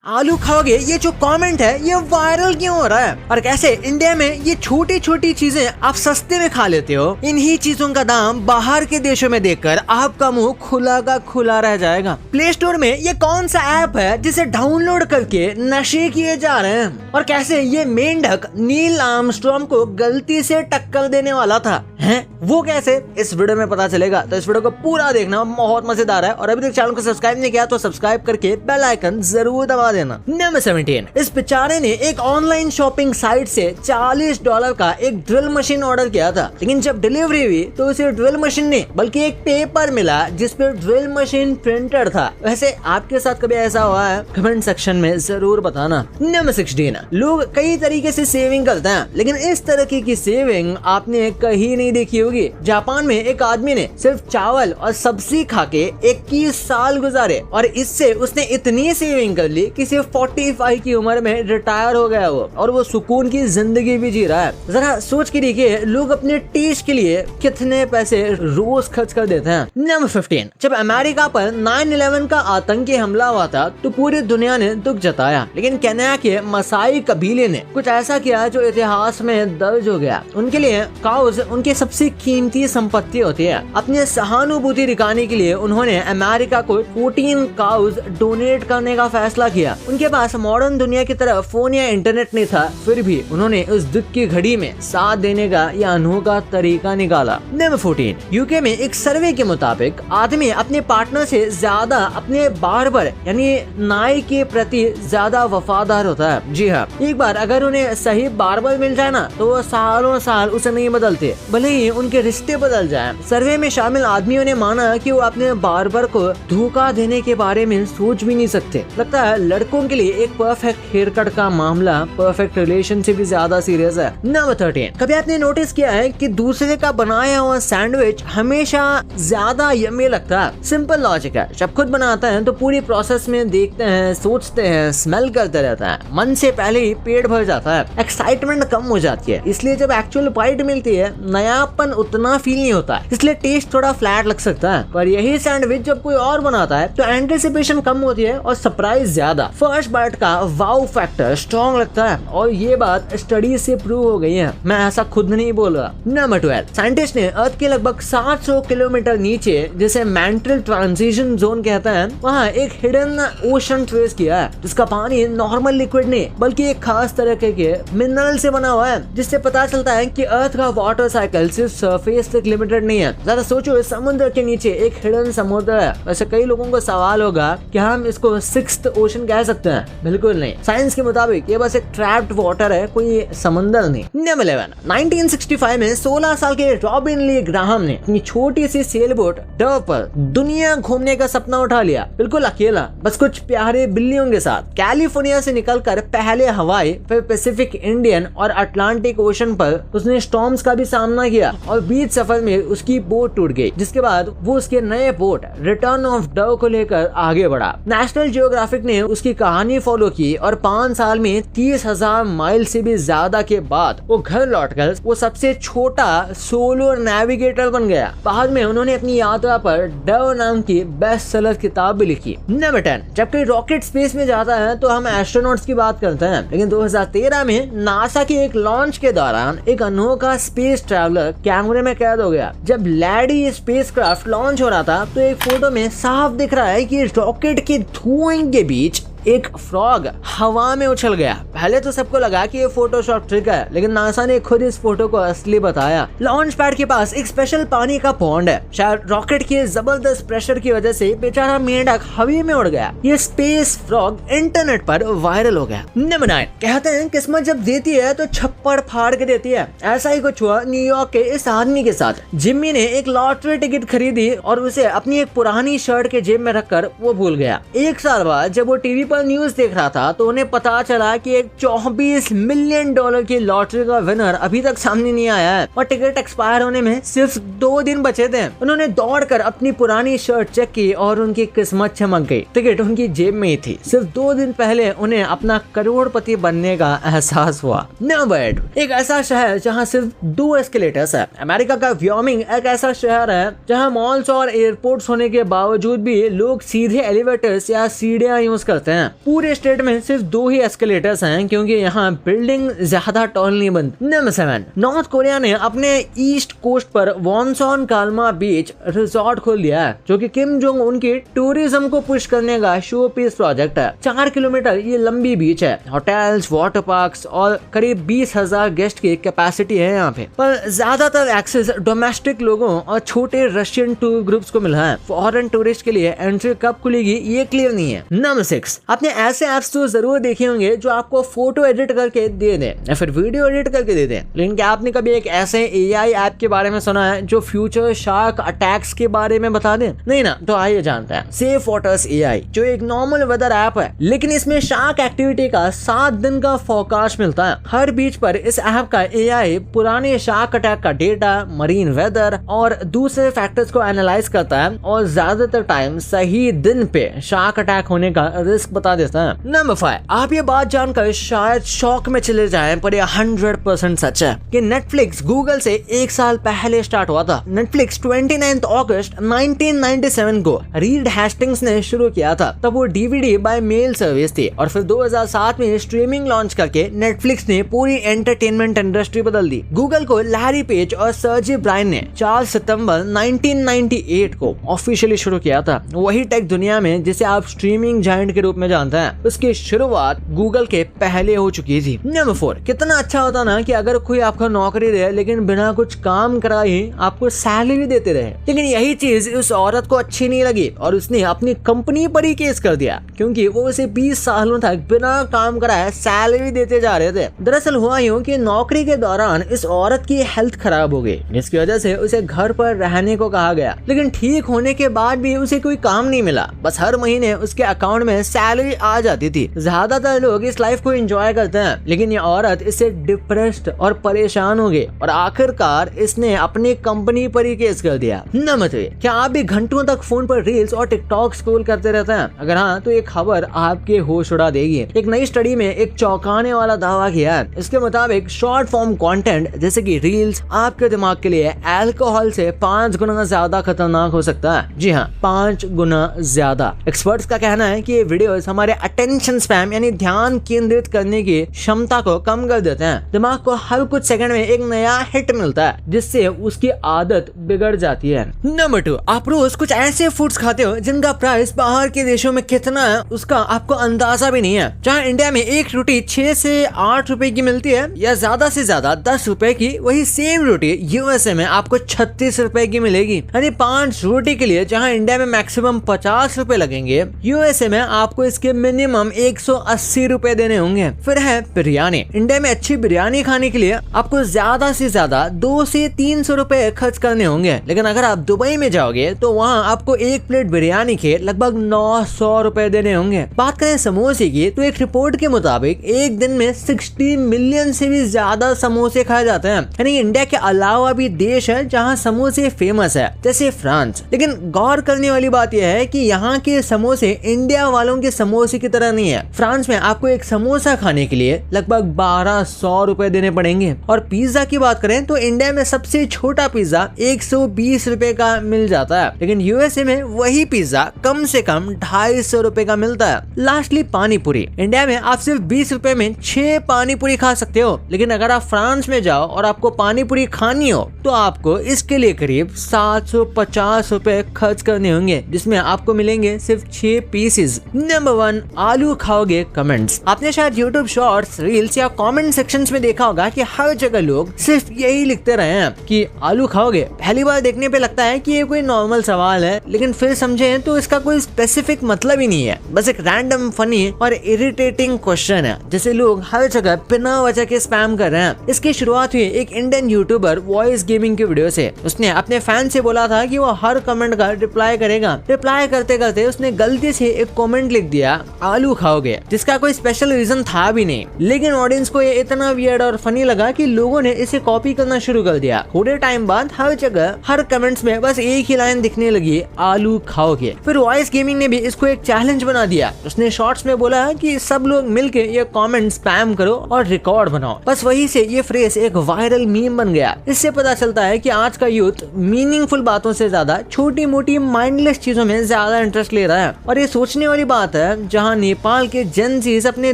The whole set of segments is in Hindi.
आलू खाओगे ये जो कमेंट है ये वायरल क्यों हो रहा है, और कैसे इंडिया में ये छोटी छोटी चीजें आप सस्ते में खा लेते हो। इन्हीं चीजों का दाम बाहर के देशों में देखकर आपका मुंह खुला का खुला रह जाएगा। प्ले स्टोर में ये कौन सा ऐप है जिसे डाउनलोड करके नशे किए जा रहे हैं, और कैसे ये मेंढक नील आर्मस्ट्रॉन्ग को गलती से टक्कर देने वाला था, हैं? वो कैसे, इस वीडियो में पता चलेगा। तो इस वीडियो को पूरा देखना, बहुत मजेदार है। और अभी तक चैनल को सब्सक्राइब नहीं किया तो सब्सक्राइब करके बेल आइकन जरूर दबा देना। नंबर 17, इस बेचारे ने एक ऑनलाइन शॉपिंग साइट से $40 का एक ड्रिल मशीन ऑर्डर किया था, लेकिन जब डिलीवरी हुई तो उसे ड्रिल मशीन नहीं बल्कि एक पेपर मिला जिसपे ड्रिल मशीन प्रिंटेड था। वैसे आपके साथ कभी ऐसा हुआ है? कमेंट सेक्शन में जरूर बताना। नंबर 16, लोग कई तरीके से सेविंग करते हैं, लेकिन इस तरीके की सेविंग आपने कहीं नहीं देखी होगी। जापान में एक आदमी ने सिर्फ चावल और सब्जी खा के 21 साल गुजारे, और इससे उसने इतनी सेविंग कर ली कि सिर्फ 45 की उम्र में रिटायर हो गया वो, और वो सुकून की जिंदगी भी जी रहा है। जरा सोच के देखिए, लोग अपने टेस्ट के लिए कितने पैसे रोज खर्च कर देते हैं। नंबर 15, जब अमेरिका पर 9/11 का आतंकी हमला हुआ था तो पूरी दुनिया ने दुख जताया, लेकिन केन्या के मसाई कबीले ने कुछ ऐसा किया जो इतिहास में दर्ज हो गया। उनके लिए काउज उनकी सबसे कीमती संपत्ति होती है। अपनी सहानुभूति दिखाने के लिए उन्होंने अमेरिका को 14 काउज डोनेट करने का फैसला किया। उनके पास मॉडर्न दुनिया की तरह फोन या इंटरनेट नहीं था, फिर भी उन्होंने उस दुख की घड़ी में साथ देने का यह अनोखा तरीका निकाला। नंबर 14, यूके में एक सर्वे के मुताबिक आदमी अपने पार्टनर से ज्यादा अपने बार्बर यानी नाई के प्रति ज्यादा वफादार होता है। जी हाँ, एक बार अगर उन्हें सही बार्बर मिल जाए ना तो वो सालों साल उसे नहीं बदलते, भले ही उनके रिश्ते बदल जाएं। सर्वे में शामिल आदमियों ने माना कि वो अपने बार्बर को धोखा देने के बारे में सोच भी नहीं सकते। लगता है लड़कों के लिए एक परफेक्ट हेयर कट का मामला परफेक्ट रिलेशन से भी ज्यादा सीरियस है। नंबर 13, कभी आपने नोटिस किया है कि दूसरे का बनाया हुआ सैंडविच हमेशा ज्यादा यम्मी लगता है? सिंपल लॉजिक है, जब खुद बनाता है तो पूरी प्रोसेस में देखते हैं, सोचते हैं, स्मेल करते रहता है, मन से पहले ही पेट भर जाता है, एक्साइटमेंट कम हो जाती है। इसलिए जब एक्चुअल बाइट मिलती है नयापन उतना फील नहीं होता है, इसलिए टेस्ट थोड़ा फ्लैट लग सकता है। पर यही सैंडविच जब कोई और बनाता है तो एंटिसिपेशन कम होती है और सरप्राइज ज्यादा। फर्स्ट बाइट का वाउ फैक्टर स्ट्रॉन्ग लगता है, और ये बात स्टडी से प्रूव हो गई है, मैं ऐसा खुद नहीं बोल रहा। नंबर 12, साइंटिस्ट ने अर्थ के लगभग 700 किलोमीटर नीचे, जिसे मैंटल ट्रांजिशन जोन कहते हैं, वहाँ एक हिडन ओशन ट्रेस किया है, जिसका पानी नॉर्मल लिक्विड नहीं बल्कि एक खास तरह के मिनरल से बना हुआ है, जिससे पता चलता है कि अर्थ का वाटर साइकिल सिर्फ सरफेस तक लिमिटेड नहीं है। जरा सोचो, समुद्र के नीचे एक हिडन समुद्र है। वैसे कई लोगों को सवाल होगा कि हम इसको 6th ओशन कह सकते हैं? बिल्कुल नहीं, साइंस के मुताबिक ये बस एक ट्रैप्ड वाटर है, कोई समंदर नहीं। नंबर 11, 1965 में 16 साल के रॉबिन ली ग्राहम ने अपनी छोटी सी सेल बोट डव पर दुनिया घूमने का सपना उठा लिया, बिल्कुल अकेला, बस कुछ प्यारे बिल्लियों के साथ। कैलिफोर्निया से निकलकर पहले हवाई, फिर पैसिफिक, इंडियन और अटलांटिक ओशन पर उसने स्टॉर्म्स का भी सामना किया, और बीच सफर में उसकी बोट टूट गई, जिसके बाद वो उसके नए बोट रिटर्न ऑफ डव को लेकर आगे बढ़ा। नेशनल जियोग्राफिक ने उसकी कहानी फॉलो की, और 5 साल में 30,000 माइल से भी ज्यादा के बाद वो घर लौटकर वो सबसे छोटा सोलो नेविगेटर बन गया। बाद में उन्होंने अपनी यात्रा पर डव नाम की बेस्ट सेलर किताब भी लिखी। नंबर 10, जब कोई रॉकेट स्पेस में जाता है तो हम एस्ट्रोनॉट्स की बात करते हैं, लेकिन 2013 में नासा के एक लॉन्च के दौरान एक अनोखा स्पेस ट्रैवलर कैमरे में कैद हो गया। जब लैडी स्पेसक्राफ्ट लॉन्च हो रहा था तो एक फोटो में साफ दिख रहा है कि रॉकेट के धुएं के बीच एक फ्रॉग हवा में उछल गया। पहले तो सबको लगा कि ये फोटोशॉप ट्रिक है, लेकिन नासा ने खुद इस फोटो को असली बताया। लॉन्च पैड के पास एक स्पेशल पानी का पॉन्ड है, शायद रॉकेट के जबरदस्त प्रेशर की वजह से बेचारा मेंढक हवा में उड़ गया। ये स्पेस फ्रॉग इंटरनेट पर वायरल हो गया। नंबर 9, कहते हैं किस्मत जब देती है तो छप्पड़ फाड़ के देती है। ऐसा ही कुछ हुआ न्यूयॉर्क के इस आदमी के साथ। जिम्मी ने एक लॉटरी टिकट खरीदी और उसे अपनी एक पुरानी शर्ट के जेब में रखकर वो भूल गया। 1 साल बाद जब वो टीवी पर न्यूज देख रहा था तो उन्हें पता चला कि एक $24 मिलियन की लॉटरी का विनर अभी तक सामने नहीं आया है, और टिकट एक्सपायर होने में सिर्फ 2 दिन बचे थे। उन्होंने दौड़कर अपनी पुरानी शर्ट चेक की और उनकी किस्मत चमक गई। टिकट उनकी जेब में ही थी। सिर्फ 2 दिन पहले उन्हें अपना करोड़पति बनने का एहसास हुआ। नंबर 8, एक ऐसा शहर जहाँ सिर्फ 2 एस्केलेटर्स है। अमेरिका का व्योमिंग एक ऐसा शहर है जहाँ मॉल्स और एयरपोर्ट्स होने के बावजूद भी लोग सीधे एलिवेटर्स या सीढ़ियां यूज करते हैं। हैं। पूरे स्टेट में सिर्फ 2 ही एस्केलेटर्स हैं क्योंकि यहाँ बिल्डिंग ज्यादा टॉल नहीं बनती। नंबर 7, नॉर्थ कोरिया ने अपने ईस्ट कोस्ट पर वॉनसॉन काल्मा बीच रिजॉर्ट खोल दिया है, जो कि किम जोंग उन की टूरिज्म को पुश करने का शो पीस प्रोजेक्ट है। 4 किलोमीटर ये लंबी बीच है, होटल्स, वाटर पार्क्स और करीब 20,000 गेस्ट की कैपेसिटी है यहाँ पे। पर ज्यादातर एक्सेस डोमेस्टिक लोगों और छोटे रशियन टूर ग्रुप्स को मिला है। फॉरेन टूरिस्ट के लिए एंट्री कब खुलेगी ये क्लियर नहीं है। नंबर 6, आपने ऐसे एप्स तो जरूर देखे होंगे जो आपको फोटो एडिट करके दे दें या फिर वीडियो एडिट करके दे दें, लेकिन क्या आपने कभी एक ऐसे AI ऐप के बारे में सुना है जो फ्यूचर शार्क अटैक्स के बारे में बता दे? नहीं ना, तो आइए जानते हैं। सेफ वाटर्स AI जो एक नॉर्मल वेदर ऐप है, लेकिन इसमें शार्क एक्टिविटी का 7 दिन का फोरकास्ट मिलता है। हर बीच पर इस ऐप का AI पुराने शार्क अटैक का डेटा, मरीन वेदर और दूसरे फैक्टर्स को एनालाइज करता है और ज्यादातर टाइम सही दिन पे शार्क अटैक होने का रिस्क बता देता है। नंबर 5, आप ये बात जानकर शायद शॉक में चले जाएं, पर ये 100% सच है कि नेटफ्लिक्स गूगल से 1 साल पहले स्टार्ट हुआ था। नेटफ्लिक्स 29 अगस्त 1997 को रीड हेस्टिंग्स ने शुरू किया था। तब वो DVD बाय मेल सर्विस थी और फिर 2007 में स्ट्रीमिंग लॉन्च करके नेटफ्लिक्स ने पूरी एंटरटेनमेंट इंडस्ट्री बदल दी। गूगल को लैरी पेज और सर्जी ब्राइन ने 4 सितंबर 1998 को ऑफिशियली शुरू किया था। वही टेक दुनिया में जिसे आप स्ट्रीमिंग जायंट के रूप में जानते हैं, उसकी शुरुआत गूगल के पहले हो चुकी थी। नंबर 4, कितना अच्छा होता ना कि अगर कोई आपको नौकरी दे लेकिन बिना कुछ काम कराए ही आपको सैलरी देते रहे। लेकिन यही चीज उस औरत को अच्छी नहीं लगी और उसने अपनी कंपनी पर ही केस कर दिया क्योंकि वो उसे 20 सालों तक बिना काम कराए सैलरी देते जा रहे थे। दरअसल हुआ यूं कि नौकरी के दौरान इस औरत की हेल्थ खराब हो गई, जिसकी वजह से उसे घर पर रहने को कहा गया। लेकिन ठीक होने के बाद भी उसे कोई काम नहीं मिला, बस हर महीने उसके अकाउंट में सैलरी आ जाती थी। ज्यादातर लोग इस लाइफ को एंजॉय करते हैं, लेकिन ये औरत इससे डिप्रेस्ड और परेशान हो गई और आखिरकार इसने अपनी कंपनी पर ही केस कर दिया। नंबर 3, क्या आप भी घंटों तक फोन पर रील्स और टिकटॉक स्क्रॉल करते रहते हैं? अगर हाँ, तो ये खबर आपके होश उड़ा देगी। एक नई स्टडी में एक चौंकाने वाला दावा किया है। इसके मुताबिक शॉर्ट फॉर्म कंटेंट जैसे कि रील्स आपके दिमाग के लिए अल्कोहल से 5 गुना ज्यादा खतरनाक हो सकता है। जी हाँ, 5 गुना ज्यादा। एक्सपर्ट्स का कहना है कि ये वीडियोस हमारे अटेंशन स्पैम यानी ध्यान केंद्रित करने की क्षमता को कम कर देते हैं। दिमाग को हर कुछ सेकंड में एक नया हिट मिलता है जिससे उसकी आदत बिगड़ जाती है। नंबर 2, आप रोज कुछ ऐसे फूड्स खाते हो जिनका प्राइस बाहर के देशों में कितना है उसका आपको अंदाजा भी नहीं है। जहाँ इंडिया में एक रोटी 6 से 8 रुपए की मिलती है या ज्यादा से ज्यादा 10 रुपए की, वही सेम रोटी USA में आपको 36 रुपए की मिलेगी। यानी 5 रोटी के लिए जहाँ इंडिया में मैक्सिमम 50 रुपए लगेंगे, USA में आपको इसके मिनिमम 180 रुपए देने होंगे। फिर है बिरयानी। इंडिया में अच्छी बिरयानी खाने के लिए आपको ज्यादा से ज्यादा 200 से 300 रुपए खर्च करने होंगे, लेकिन अगर आप दुबई में जाओगे तो वहाँ आपको एक प्लेट बिरयानी के लगभग 900 रुपए देने होंगे। बात करें समोसे की, तो एक रिपोर्ट के मुताबिक एक दिन में 60 मिलियन से भी ज्यादा समोसे खाए जाते हैं। यानी इंडिया के अलावा भी देश है जहाँ समोसे फेमस है, जैसे फ्रांस। लेकिन गौर करने वाली बात यह है कि यहाँ के समोसे इंडिया वालों के समोसे की तरह नहीं है। फ्रांस में आपको एक समोसा खाने के लिए लगभग 1200 रुपए देने पड़ेंगे। और पिज्जा की बात करें तो इंडिया में सबसे छोटा पिज्जा 120 रुपए का मिल जाता है, लेकिन USA में वही पिज्जा कम से कम 250 रुपए का मिलता है। लास्टली पानी पूरी। इंडिया में आप सिर्फ 20 रुपए में 6 पानी पूरी खा सकते हो, लेकिन अगर आप फ्रांस में जाओ और आपको पानी पूरी खानी हो तो आपको इसके लिए करीब 750 रुपए खर्च करने होंगे, जिसमें आपको मिलेंगे सिर्फ 6 पीसेस। नंबर 1, आलू खाओगे कमेंट्स। आपने शायद YouTube शॉर्ट्स, रील्स या कमेंट सेक्शंस में देखा होगा कि हर जगह लोग सिर्फ यही लिखते रहे हैं कि आलू खाओगे। पहली बार देखने पे लगता है कि ये कोई नॉर्मल सवाल है, लेकिन फिर समझे तो इसका कोई स्पेसिफिक मतलब ही नहीं है, बस एक रैंडम फनी और इरिटेटिंग क्वेश्चन है जिसे लोग हर जगह बिना वजह के स्पैम कर रहे हैं। इसकी शुरुआत हुई एक इंडियन यूट्यूबर वॉइस गेमिंग की वीडियो से। उसने अपने फैन से बोला था कि वो हर कमेंट का रिप्लाई करेगा। रिप्लाई करते करते उसने गलती से एक कमेंट लिख दिया आलू खाओगे, जिसका कोई स्पेशल रीजन था भी नहीं, लेकिन ऑडियंस को ये इतना वियर्ड और फनी लगा कि लोगों ने इसे कॉपी करना शुरू कर दिया। थोड़े टाइम बाद हर जगह हर कमेंट्स में बस एक ही लाइन दिखने लगी, आलू खाओगे। फिर वॉइस गेमिंग ने भी इसको एक चैलेंज बना दिया। उसने शॉर्ट्स में बोला कि सब लोग मिलके ये कमेंट स्पैम करो और रिकॉर्ड बनाओ। बस वही से ये फ्रेज एक वायरल मीम बन गया। इससे पता चलता है कि आज का यूथ मीनिंगफुल बातों से ज्यादा छोटी मोटी माइंडलेस चीजों में ज्यादा इंटरेस्ट ले रहा है। और ये सोचने वाली बात है है जहाँ नेपाल के जेनजीज अपने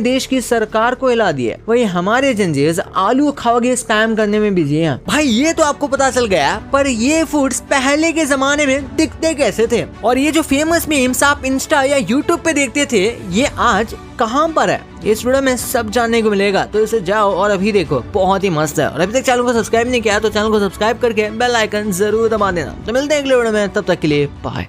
देश की सरकार को हिला दिए, वही हमारे जेनजीज आलू खाओगे स्पैम करने में बिजी हैं। भाई ये तो आपको पता चल गया, पर ये फूड्स पहले के जमाने में दिखते कैसे थे, और ये जो फेमस मीम्स आप इंस्टा या यूट्यूब पे देखते थे ये आज कहाँ पर है, इस वीडियो में सब जानने को मिलेगा। तो इसे जाओ और अभी देखो, बहुत ही मस्त है। और अभी तक चैनल को सब्सक्राइब नहीं किया तो चैनल को सब्सक्राइब करके बेल आइकन जरूर दबा देना। तो मिलते हैं अगले वीडियो में, तब तक के लिए बाय।